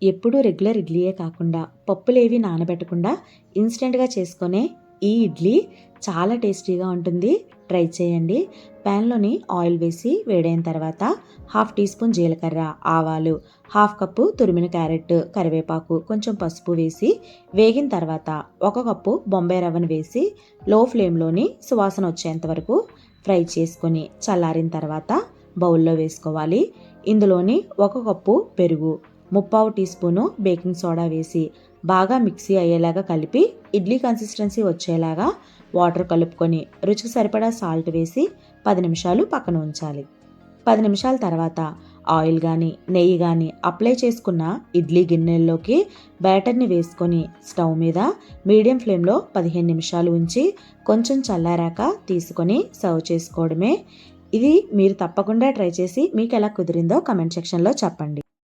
ఎప్పుడూ రెగ్యులర్ ఇడ్లీయే కాకుండా పప్పులేవి నానబెట్టకుండా ఇన్స్టెంట్గా చేసుకునే ఈ ఇడ్లీ చాలా టేస్టీగా ఉంటుంది. ట్రై చేయండి. ప్యాన్లోని ఆయిల్ వేసి వేడైన తర్వాత 1/2 టీ స్పూన్ జీలకర్ర, ఆవాలు, 1/2 కప్పు తురిమిన క్యారెట్, కరివేపాకు, కొంచెం పసుపు వేసి వేగిన తర్వాత 1 కప్పు బొంబాయి రవ్వను వేసి లో ఫ్లేమ్లోని సువాసన వచ్చేంత వరకు ఫ్రై చేసుకొని చల్లారిన తర్వాత బౌల్లో వేసుకోవాలి. ఇందులోని 1 కప్పు పెరుగు, 3/4 టీ స్పూను బేకింగ్ సోడా వేసి బాగా మిక్సీ అయ్యేలాగా కలిపి ఇడ్లీ కన్సిస్టెన్సీ వచ్చేలాగా వాటర్ కలుపుకొని రుచికి సరిపడా సాల్ట్ వేసి 10 నిమిషాలు పక్కన ఉంచాలి. 10 నిమిషాల తర్వాత ఆయిల్ కానీ నెయ్యి కానీ అప్లై చేసుకున్న ఇడ్లీ గిన్నెల్లోకి బ్యాటర్ని వేసుకొని స్టవ్ మీద మీడియం ఫ్లేమ్లో 15 నిమిషాలు ఉంచి కొంచెం చల్లారాక తీసుకొని సర్వ్ చేసుకోవడమే. ఇది మీరు తప్పకుండా ట్రై చేసి మీకు ఎలా కుదిరిందో కమెంట్ సెక్షన్లో చెప్పండి.